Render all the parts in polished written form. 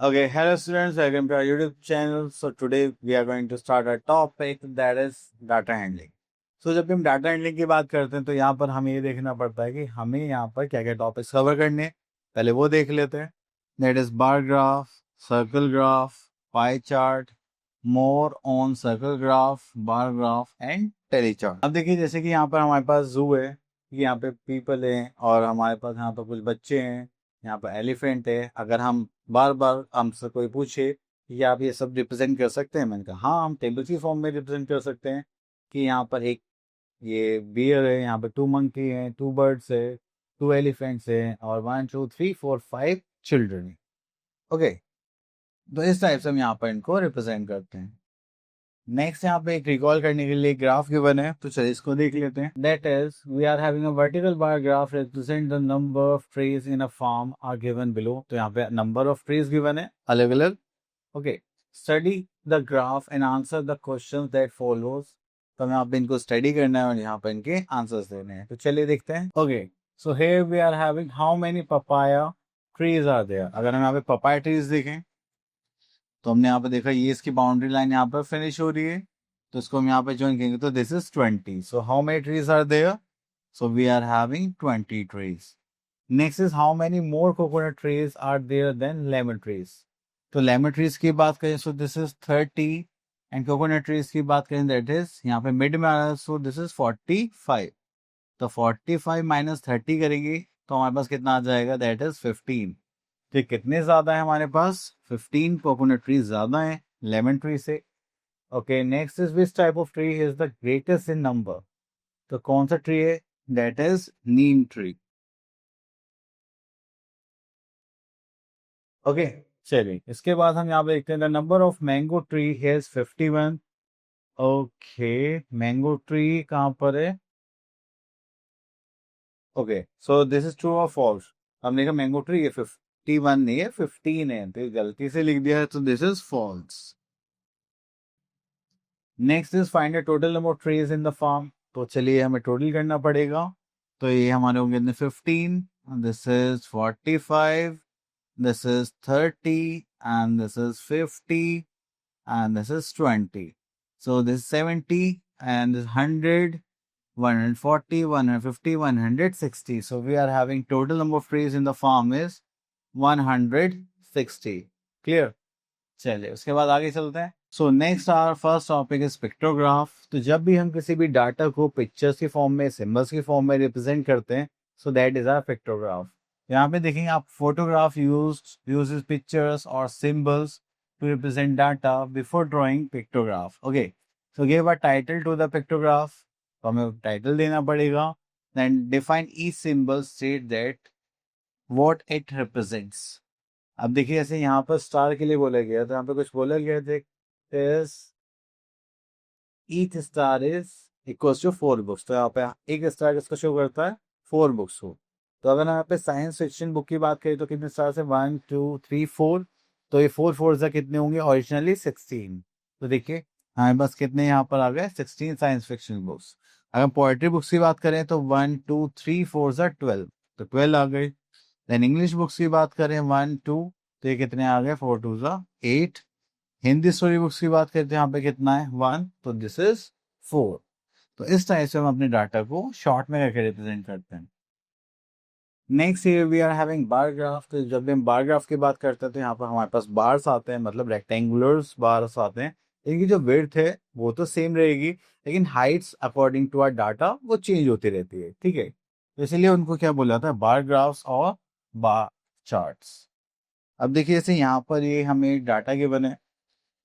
Okay, hello students, welcome to our YouTube channel. So today we are going to start a topic that is data handling. So जब भी हम data handling की बात करते हैं तो यहाँ पर हमें ये देखना पड़ता है कि हमें यहाँ पर क्या क्या टॉपिक्स कवर करने हैं। पहले वो देख लेते हैं। That is bar graph, circle graph, pie chart, more on circle graph, bar graph and tally chart. अब देखिए जैसे कि यहाँ पर हमारे पास जू है, यहाँ पे पीपल है और हमारे पास यहाँ पर कुछ बच्चे हैं, यहाँ पर एलिफेंट है। अगर हम बार बार हमसे कोई पूछे कि आप ये सब रिप्रेजेंट कर सकते हैं, मैंने कहा हाँ, हम टेबल की फॉर्म में रिप्रेजेंट कर सकते हैं कि यहाँ पर एक ये बियर है, यहाँ पर 2 मंकी हैं, 2 बर्ड्स है, 2 एलिफेंट्स हैं और 1 2 3 4 5 चिल्ड्रन है। ओके, तो इस टाइप से हम यहाँ पर इनको रिप्रेजेंट करते हैं। नेक्स्ट यहाँ पे एक रिकॉल करने के लिए ग्राफ गिवन है, तो चलिए इसको देख लेते हैं। That is we are having a vertical bar graph represent the number of trees in a farm are given below. तो यहाँ पे नंबर ऑफ ट्रीज गिवन है अलग अलग। Okay, study the graph and answer the questions that follows. तो हमें यहाँ पे इनको स्टडी करना है और यहाँ पे इनके आंसर्स देने हैं। तो चलिए देखते हैं। Okay, so here we are having how many papaya trees are there. अगर हम यहाँ पे पपाया ट्रीज देखें तो हमने यहाँ पे देखा ये इसकी बाउंड्री लाइन यहाँ पर फिनिश हो रही है, तो इसको हम यहाँ पे ज्वाइन करेंगे तो this is 20। So how many trees are there? So we are having 20 trees. Next is how many more coconut trees are there than lemon trees. तो लेमन ट्रीज की बात करें so this is 30 and coconut trees की बात करें that is यहाँ पे mid में आ रहा है, सो दिस इज 45। तो 45 माइनस 30 करेंगे तो हमारे पास कितना आ जाएगा? That is 15। तो कितने ज्यादा है हमारे पास? 15 कोकोनट ट्री ज्यादा है लेमन ट्री से। Okay, next is which type of tree is the greatest in number. तो कौन सा ट्री है? That is Neem tree. Okay, चलिए इसके बाद हम यहाँ पे देखते हैं the number of mango tree has 51। Okay, mango tree कहाँ पर है? Okay, so this is true और फॉल्स। हमने कहा मैंगो ट्री है 51 नहीं है 15 है, तो गलती से लिख दिया है, तो this is false. Next is find the total number of trees in the farm. तो चलिए हमें टोटल करना पड़ेगा। तो ये हमारे होंगे 15, this is 45, this is 30 and this is 50 and this is 20। So this 70 and 100, 140, 150, 160. So we are having total number of trees in the farm is 160. Clear? चलिए उसके बाद आगे चलते हैं। So next our first topic is pictograph. तो जब भी हम किसी भी डाटा को पिक्चर्स की फॉर्म में, सिंबल्स की फॉर्म में रिप्रेजेंट करते हैं, so that is our pictograph. यहाँ पे देखेंगे आप, फोटोग्राफ यूजेस पिक्चर्स और symbols to represent data before drawing pictograph. Okay, so give a title to the pictograph. तो हमें टाइटल देना पड़ेगा। Then define each symbol, state that what it represents. अब देखिए ऐसे यहाँ पर स्टार के लिए बोला गया, तो यहाँ पे कुछ बोला गया था, each star is equals to 4 books. तो यहाँ पे एक स्टार किसको शो करता है? 4 बुक्स को। तो अगर यहाँ पे साइंस फिक्शन बुक की बात करें तो कितने स्टार है? 1 2 3 4। तो ये 4 4 से कितने होंगे? ओरिजिनली 16। तो देखिए हमारे पास कितने यहाँ पर आ गए? 16 साइंस फिक्शन बुक्स। अगर पोएट्री बुक्स की बात करें तो 1 2 3 4 12, तो 12 आ गए। देन इंग्लिश बुक्स की बात करें 1 2, तो ये कितने आ गए? 4 2 8। हिंदी स्टोरी बुक्स की बात करते हैं, यहाँ पे कितना है? 1, तो दिस इज 4। तो इस टाइप से हम अपने डाटा को शॉर्ट में करके रिप्रेजेंट करते हैं। Next here we are having bar graph. तो जब भी हम बार ग्राफ की बात करते हैं तो यहाँ पर हमारे पास बार्स आते हैं, मतलब रेक्टेंगुलर्स बार्स आते हैं। इनकी जो विड्थ है वो तो सेम रहेगी, लेकिन heights according to our data वो चेंज होती रहती है। ठीक है, तो इसीलिए उनको क्या बोला जाता है? बार ग्राफ्स और बार चार्ट्स। अब देखिए जैसे यहाँ पर ये हमें डाटा गिवन है,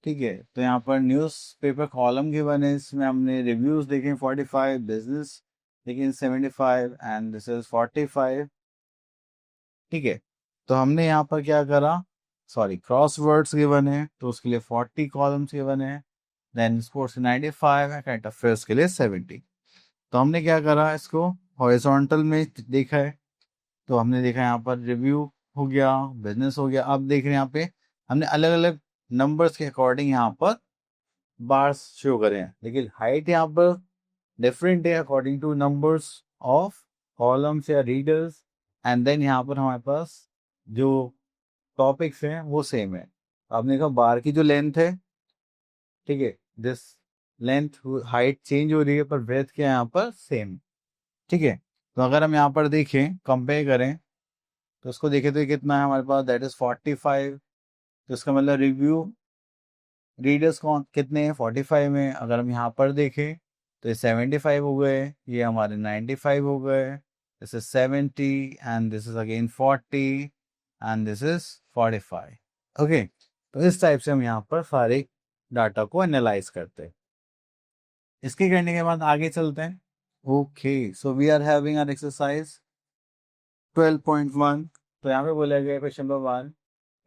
ठीक है, तो यहाँ पर न्यूज़पेपर कॉलम गिवन है, इसमें हमने रिव्यूज देखे 45, बिजनेस लेकिन 75 एंड दिस इज 45। ठीक है, तो हमने यहाँ पर क्या करा? सॉरी, क्रॉस वर्ड्स गिवन है तो उसके लिए 40 कॉलम्स गिवन है। देन स्पोर्ट्स 95 है, करंट अफेयर्स के लिए 70। तो हमने क्या करा? इसको हॉरिजॉन्टल में देखा है, तो हमने देखा यहाँ पर रिव्यू हो गया, बिजनेस हो गया। अब देख रहे हैं यहाँ पे हमने अलग अलग नंबर्स के अकॉर्डिंग यहाँ पर बार्स शो करे हैं, लेकिन हाइट यहाँ पर डिफरेंट है according two numbers of columns या रीडर्स। एंड देन यहाँ पर हमारे पास जो टॉपिक्स हैं वो सेम है। आपने देखा बार की जो लेंथ है, ठीक है, दिस लेंथ हाइट चेंज हो रही है पर ब्रेथ क्या है यहाँ पर सेम, ठीक है। तो अगर हम यहाँ पर देखें कंपेयर करें तो उसको देखें तो ये कितना है हमारे पास, दैट इज 45। तो इसका मतलब रिव्यू रीडर्स कौन कितने हैं 45 में। अगर हम यहाँ पर देखें तो ये 75 हो गए, ये हमारे 95 हो गए, this is 70 and this is again 40 and this is 45। Okay, तो इस टाइप से हम यहाँ पर सारे डाटा को एनालाइज करते हैं। इसके करने के बाद आगे चलते हैं। Okay, so we are having our exercise 12.1। तो यहाँ पे बोला गया क्वेश्चन नंबर 1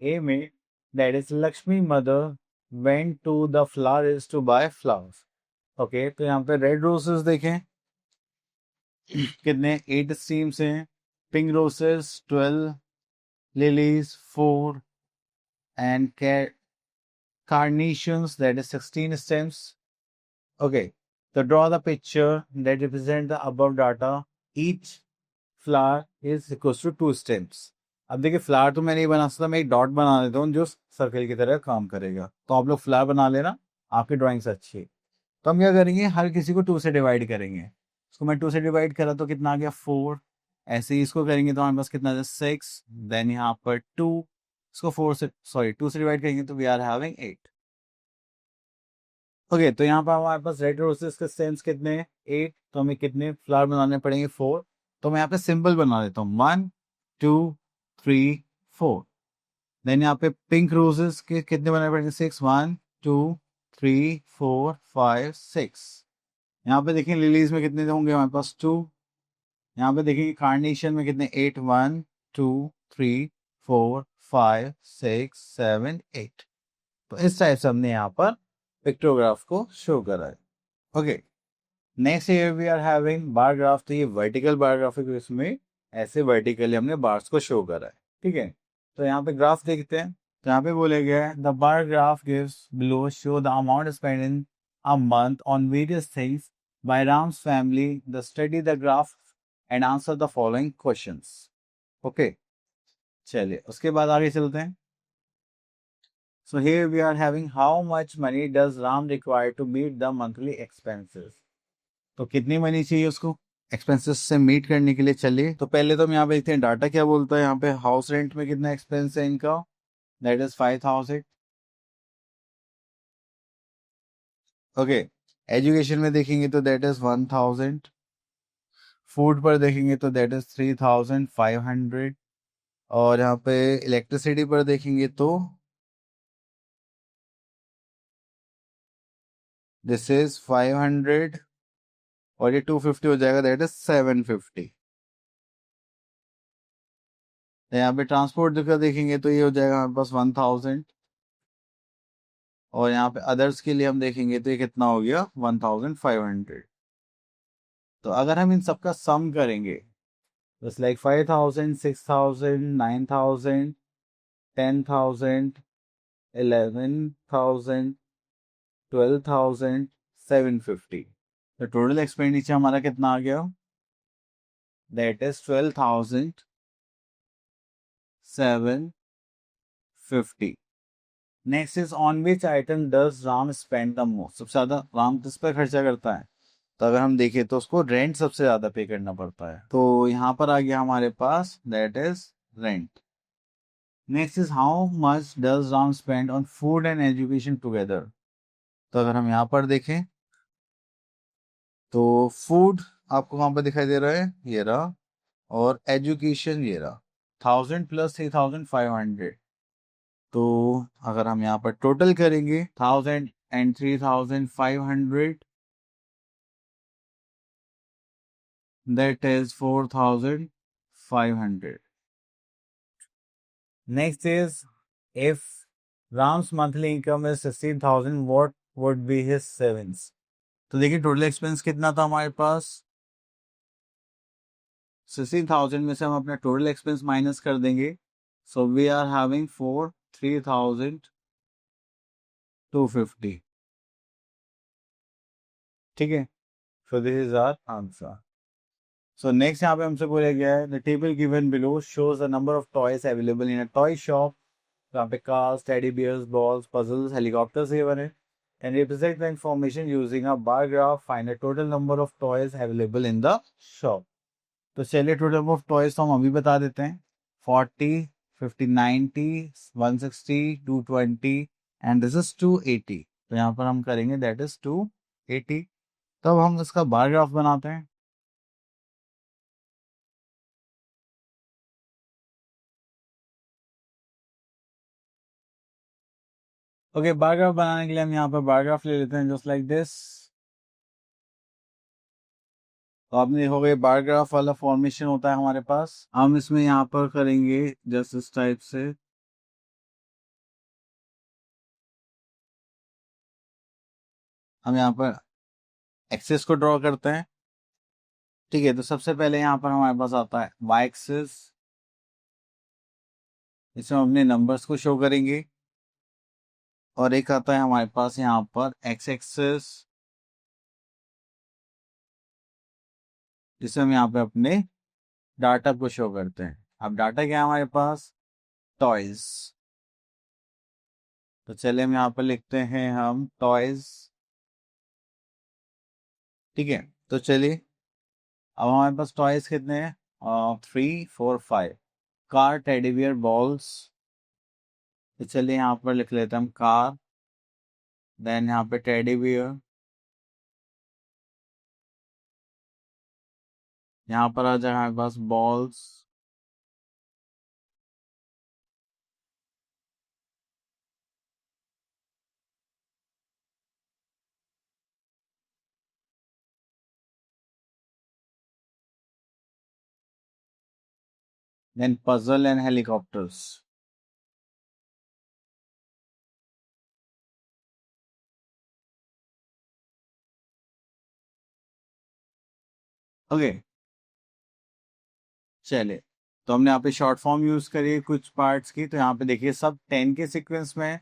ए में, that is Lakshmi mother went to the flowers to buy flowers. Okay, तो यहाँ पे रेड रोजेस देखें कितने 8 स्ट्रीम्स हैं, pink roses 12, lilies 4 and carnations that is 16 stems. Okay, so draw the picture that represent the above data. Each flower is equals to 2 stems. अब देखिए flower तो मैं नहीं बना सकता, मैं एक डॉट बना देता हूँ जो सर्कल की तरह काम करेगा। तो आप लोग फ्लावर बना लेना, आपकी ड्राइंग्स अच्छी है। तो हम क्या करेंगे, हर किसी को 2 से डिवाइड करेंगे। इसको मैं 2 से डिवाइड करा तो कितना आ गया 4। ऐसे ही इसको करेंगे तो हमारे पास कितना है 6, देन यहाँ पर 2, इसको 2 से डिवाइड करेंगे तो वी आर हैविंग 8। ओके, तो यहाँ पर हमारे पास रेड रोजेस के स्टेम्स कितने हैं 8, तो हमें कितने फ्लावर बनाने पड़ेंगे 4। तो मैं यहाँ पे सिंबल बना देता हूँ 1 2 3 4। देन यहाँ पे पिंक रोजेस के कितने बनाने पड़ेंगे 6, 1 2 3 4 5 6। यहाँ पे देखें लिलीज में कितने होंगे हमारे पास 2। यहाँ पे देखेंगे कार्नेशन में कितने 8, 1 2 3 4 5 6 7 8। तो इस टाइप से हमने यहाँ पर पिक्टोग्राफ को शो करा है। Okay, next here we are having bar graph. तो ये वर्टिकल बार ग्राफ है, इसमें ऐसे वर्टिकली हमने बार्स को शो करा है, ठीक है। तो यहाँ पे ग्राफ देखते हैं। तो यहाँ पे बोले गया है the bar graph gives below show the amount spend in a month on various things by Ram's family. The study the graph and answer the following questions. Okay, चलिए उसके बाद आगे चलते हैं। So here we are having how much money does Ram require to meet the monthly expenses. तो कितनी money चाहिए उसको एक्सपेंसेस से मीट करने के लिए। चलिए तो पहले तो हम यहाँ पे देखते हैं डाटा क्या बोलता है। यहाँ पे हाउस रेंट में कितना एक्सपेंस है इनका, दैट इज 5000। ओके, एजुकेशन में देखेंगे तो दैट इज 1000। फूड पर देखेंगे तो दैट इज 3500। और यहाँ पे इलेक्ट्रिसिटी पर देखेंगे तो दिस इज 500 और ये 250 हो जाएगा, दैट इज 750। तो यहाँ पे ट्रांसपोर्ट का देखेंगे तो ये हो जाएगा हमारे पास 1000। और यहाँ पे अदर्स के लिए हम देखेंगे तो ये कितना हो गया 1500। तो अगर हम इन सबका सम करेंगे बस लाइक 5000 6000 9000 10,000 11,000 12,000 750। तो टोटल एक्सपेंडिचर हमारा कितना आ गया, that is 12,750। Next is on which item does Ram spend the most. सबसे ज्यादा राम किस पर खर्चा करता है। तो अगर हम देखें तो उसको रेंट सबसे ज्यादा पे करना पड़ता है। तो यहाँ पर आ गया हमारे पास that is rent. Next is how much does Ram spend on food and education together. तो अगर हम यहाँ पर देखें तो फूड आपको कहाँ पर दिखाई दे रहा है, ये रहा, और एजुकेशन ये रहा 1000 प्लस 3500। तो अगर हम यहाँ पर टोटल करेंगे 1000 and 3500, that is 4500। Next is if Ram's monthly income is 16,000, what would be his savings। तो देखिए टोटल एक्सपेंस कितना था हमारे पास 16,000 में से हम अपना टोटल एक्सपेंस माइनस कर देंगे। सो वी आर हैविंग 3,250, ठीक है। So this is our answer. So next यहाँ पे हमसे बोला गया है the table given below shows the number of toys available in a toy shop यहाँ पे cars, teddy bears, balls, puzzles, helicopters ये बने। And represent the information using a bar graph, find the total number of toys available in the shop. तो चलिए total number of toys तो हम अभी बता देते हैं। 40, 50, 90, 160, 220 एंड दिस इज 280। तो यहाँ पर हम करेंगे दैट इज 280। तब हम इसका बार ग्राफ बनाते हैं। ओके, बार ग्राफ बनाने के लिए हम यहाँ पर बार ग्राफ ले लेते हैं जस्ट लाइक दिस। तो आपने देखोगे बार ग्राफ वाला फॉर्मेशन होता है हमारे पास। हम इसमें यहाँ पर करेंगे जस्ट इस टाइप से। हम यहाँ पर एक्सिस को ड्रॉ करते हैं। ठीक है, तो सबसे पहले यहाँ पर हमारे पास आता है वाई एक्सिस। इसमें हम अपने नंबर्स को शो करेंगे। और एक आता है हमारे पास यहाँ पर एक्स एक्सिस, जिसमें हम यहाँ पे अपने डाटा को शो करते हैं। अब डाटा क्या है हमारे पास? टॉयज। तो चलिए हम यहाँ पर लिखते हैं हम टॉयज। ठीक है, तो चलिए अब हमारे पास टॉयज कितने हैं? 3, 4, 5। Car, teddy bear, balls. तो चलिए यहाँ पर लिख लेते हैं हम कार। देन यहाँ पे टेडी बियर। यहाँ पर आ जाए हमारे पास balls. Then puzzle and helicopters. Okay, चलिए तो हमने यहाँ पे शॉर्ट फॉर्म यूज करी है कुछ पार्ट्स की। तो यहाँ पे देखिए सब 10 के सीक्वेंस में है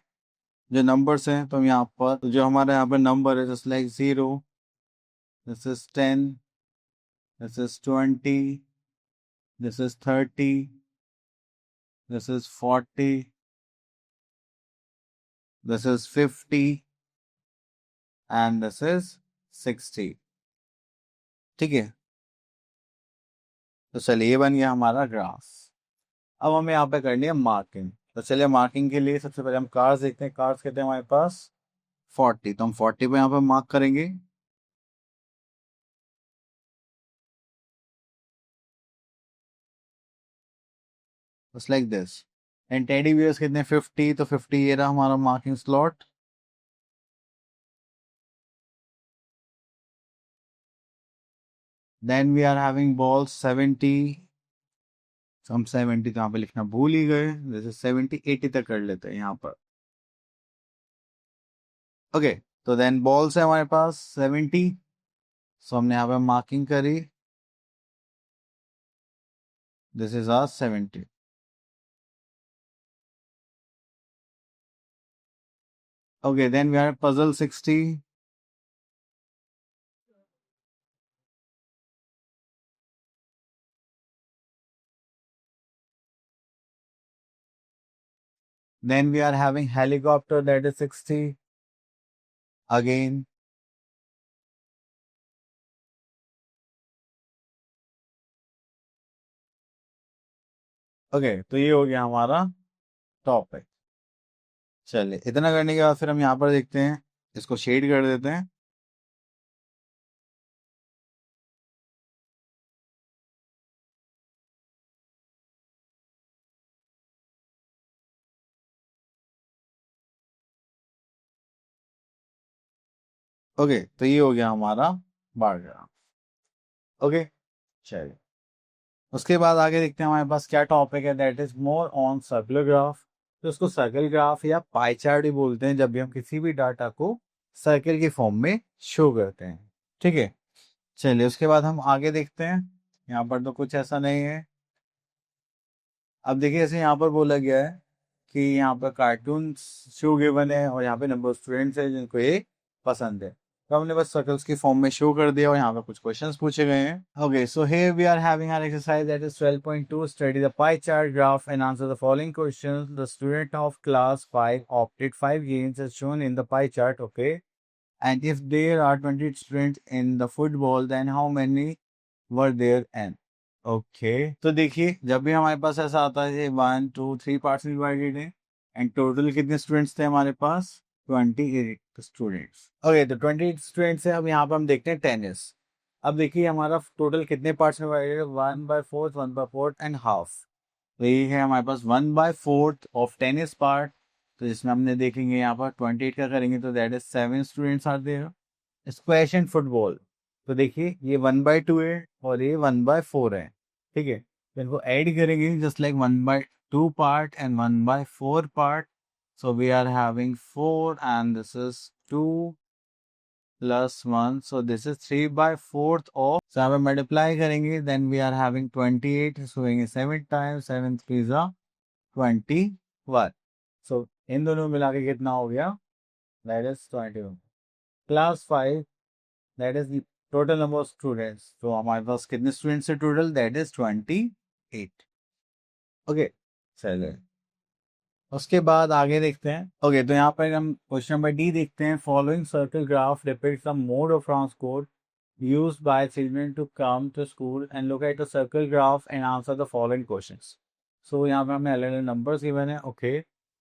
जो नंबर्स हैं। तो हम यहाँ पर तो जो हमारा यहाँ पर नंबर है just like 0, this is 10, this is 20, this is 30, this is 40, this is 50 and this is 60। ठीक है, तो चलिए ये बन गया हमारा ग्राफ। अब हमें यहाँ पे करनी है मार्किंग। तो चलिए मार्किंग के लिए सबसे पहले हम कार्स देखते हैं। कार्स कितने हैं हमारे पास? 40। तो हम 40 पे यहाँ पे मार्क करेंगे। Just like this. And teddy bears कितने? 50। तो 50 ये रहा हमारा marking slot. Then we are having balls 70। तो हम 70 तो यहाँ पे लिखना भूल ही गए। जैसे 70, 80 तक कर लेते हैं यहाँ पर। ओके, तो देन बॉल्स है हमारे पास 70। सो हमने यहाँ पे मार्किंग करी। This is our 70। Okay, then we are puzzle 60। Then we are having helicopter that is 60 again. Okay, तो ये हो गया हमारा टॉपिक। चलिए इतना करने के बाद फिर हम यहाँ पर देखते हैं, इसको शेड कर देते हैं। ओके, तो ये हो गया हमारा बार ग्राफ। ओके, चलिए उसके बाद आगे देखते हैं हमारे पास क्या टॉपिक है। That is more on circular graph. तो उसको सर्कल ग्राफ या पाई चार्ट भी बोलते हैं जब भी हम किसी भी डाटा को सर्कल के फॉर्म में शो करते हैं। ठीक है, चलिए उसके बाद हम आगे देखते हैं। यहाँ पर तो कुछ ऐसा नहीं है। अब देखिए ऐसे यहाँ पर बोला गया है कि यहाँ पर कार्टून शो गिवन है और यहाँ पे नंबर ऑफ स्टूडेंट्स है जिनको ये पसंद है। तो हमने बस सर्कल्स की फॉर्म में शो कर दिया और यहाँ पे कुछ क्वेश्चंस पूछे गए हैं। Okay, so here we are having our exercise that is 12.2 study the pie chart graph and answer the following questions. The student of class 5 opted 5 games as shown in the pie chart. Okay, and if there are 20 students in the football then how many were there and okay तो देखिए जब भी हमारे पास ऐसा आता है 1 2 3 parts में divided है एंड टोटल कितने स्टूडेंट्स थे हमारे पास 28 स्टूडेंट्स। ओके तो 28 स्टूडेंट्स है। अब यहाँ पर हम देखते हैं टेनिस। अब देखिए हमारा टोटल कितने पार्ट्स में डिवाइडेड है 1/4 1/4 एंड हाफ। तो ये है हमारे पास 1/4 ऑफ टेनिस पार्ट। तो जिसमें हमने देखेंगे यहाँ पर 28 का करेंगे तो that is 7 students are there. Squash and football तो देखिए ये 1/2 है और ये 1/4 है। ठीक है, तो इनको ऐड करेंगे just like 1/2 part and 1/4 part. So we are having 4 and this is 2 plus 1, so this is 3/4 of, so अब मल्टीप्लाई करेंगे then we are having 28, so होंगे 7 times 7 3 जा 21, so इन दोनों मिला के कितना हो गया that is 21। Class 5 that is the total number of students, तो हमारे पास कितने स्टूडेंट्स है टोटल that is 28। ओके चलिए उसके बाद आगे देखते हैं। ओके तो यहाँ पर हम क्वेश्चन नंबर डी देखते हैं। Following circle graph depicts the mode of transport used by children to come to school and look at the circle graph and answer the following questions। So यहाँ पे हमें अलग अलग numbers given है। Okay,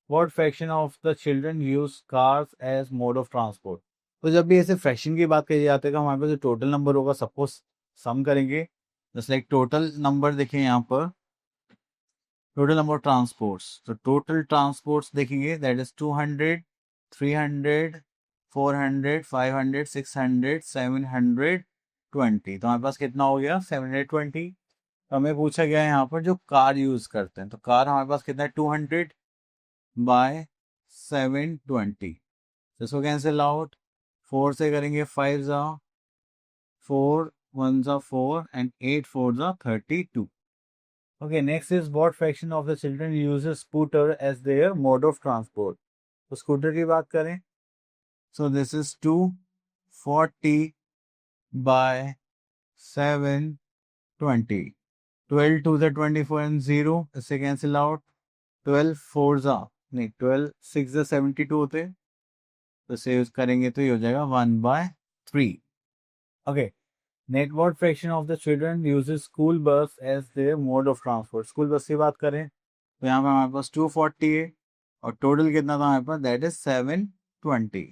what fraction of the children use cars as mode of transport। तो जब भी ऐसे फ्रैक्शन की बात करी जाती है तो हमारे पास जो टोटल नंबर होगा सपोज सम करेंगे जस्ट लाइक टोटल नंबर देखें यहाँ पर टोटल नंबर ऑफ ट्रांसपोर्ट्स। तो टोटल ट्रांसपोर्ट्स देखेंगे दैट इज 200 300 400 500 600 720। तो हमारे पास कितना हो गया 720। तो हमें पूछा गया है यहाँ पर जो कार यूज करते हैं तो कार हमारे पास कितना है 200/720। इसको कैंसिल आउट 4 से करेंगे 5 जा 4 1 जा 4 एंड 8 4 जा 32। Okay, next is what fraction of the children uses scooter as their mode of transport। तो स्कूटर की बात करें so this is 240/720। 12 2 the 24 and 0 इससे कैंसिल आउट 12 4 जा नहीं 12 6 जा 72 होते तो इसे यूज करेंगे तो ये हो जाएगा 1/3। Okay net what fraction of the children uses school bus as their mode of transport। School bus की बात करें तो यहाँ पे हमारे पास 240 है और टोटल कितना था हमारे पास दैट इज 720।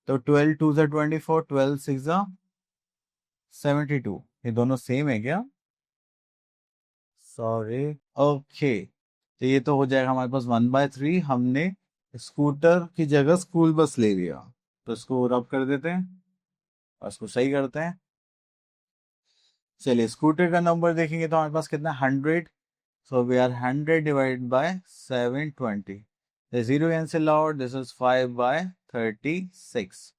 तो 12 2 जा 24 12 6 जा 72। ये दोनों सेम है क्या सॉरी। ओके तो ये तो हो जाएगा हमारे पास 1/3। हमने स्कूटर की जगह स्कूल बस ले लिया तो इसको रब कर देते हैं और इसको सही करते हैं। चलिए स्कूटर का नंबर देखेंगे तो हमारे पास कितना 100। So we are 100 divided by 720। The zero cancel out. This is 5/36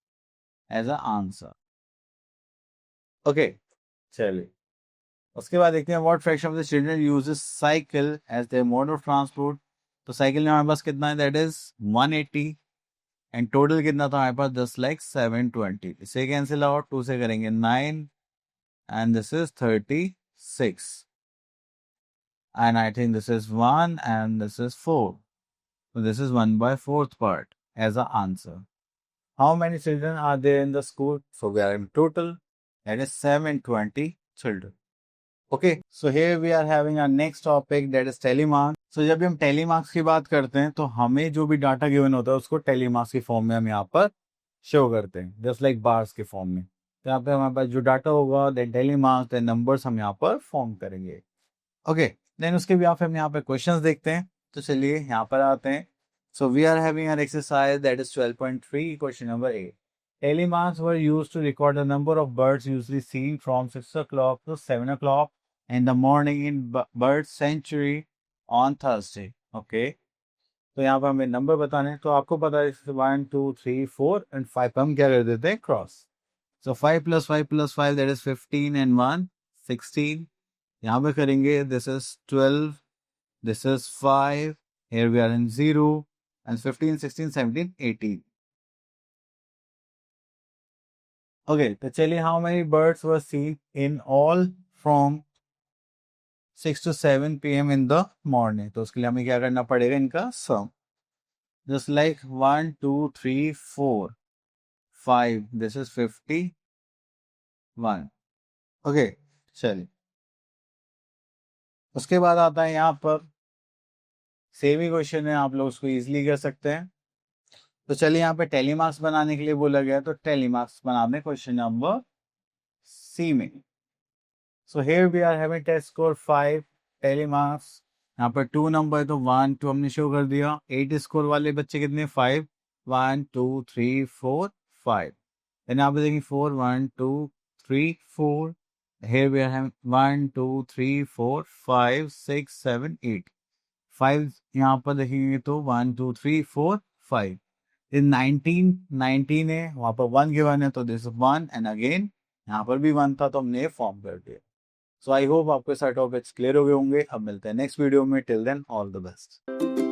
as a answer। Okay, चलिए उसके बाद देखते हैं what fraction of the children uses cycle as their mode of transport। तो साइकिल में हमारे पास कितना है that is 180 एंड टोटल कितना था हमारे पास just like 720। इसे कैंसिल आउट 2 से करेंगे 9 and this is 36 and I think this is 1 and this is 4। So this is 1/4 part as a answer। How many children are there in the school? So we are in total that is 720 children। Okay, so here we are having our next topic that is telemark। So जब भी हम telemarks की बात करते हैं तो हमें जो भी डाटा गिवन होता है उसको telemarks की फॉर्म में हम यहाँ पर शो करते हैं जस्ट लाइक बार्स के फॉर्म में। तो यहाँ पे हमारे पास जो डाटा होगा देन telemarks देन नंबर्स हम यहाँ पर फॉर्म करेंगे। ओके देन उसके भी हम यहाँ पे क्वेश्चंस देखते हैं। तो चलिए यहाँ पर आते हैं। So we are having an exercise that is 12.3 question number A। Telemarks were used to record the number of birds usually seen from 6 o'clock to 7 o'clock in the morning in bird sanctuary on Thursday। Okay, तो यहाँ पर हमें number बताने हैं। तो आपको पता है 1 2 3 4 एंड 5 हम क्या कर देते हैं cross. So 5 + 5 + 5 that is 15 and 1 16। यहाँ पे करेंगे this is 12 this is 5 here we are in 0 and 15 16 17 18। Okay, तो चलिए, how many birds were seen in all from 6 to 7 PM in the morning. तो उसके लिए हमें क्या करना पड़ेगा, इनका sum. Just like 1 2 3 4 5, this is 51। Okay, चलिए, उसके बाद आता है यहाँ पर सेम ही क्वेश्चन है, आप लोग उसको इजीली कर सकते हैं। तो चलिए, यहाँ पे टेलीमार्क्स बनाने के लिए बोला गया, तो टेलीमार्क्स बनाने क्वेश्चन नंबर सी में। So here we are having test score 5 tele marks. यहाँ पर 2 नंबर है तो 1 2 हमने शो कर दिया। 8 स्कोर वाले बच्चे कितने, 5, 1 2 3 4 5। देन यहाँ पे देखिए 4 1 2 3 4। Hair we are having 1 2 3 4 5 6 7 8। 5 यहाँ पर देखेंगे तो 1 2 3 4 5। इन 19 है, वहां पर 1 गिवन है तो दिस 1 एंड अगेन यहाँ पर भी 1 था तो हमने ये फॉर्म कर दिया। सो आई होप आपके सारे टॉपिक्स क्लियर हो गए होंगे। अब मिलते हैं नेक्स्ट वीडियो में। Till then, all the best.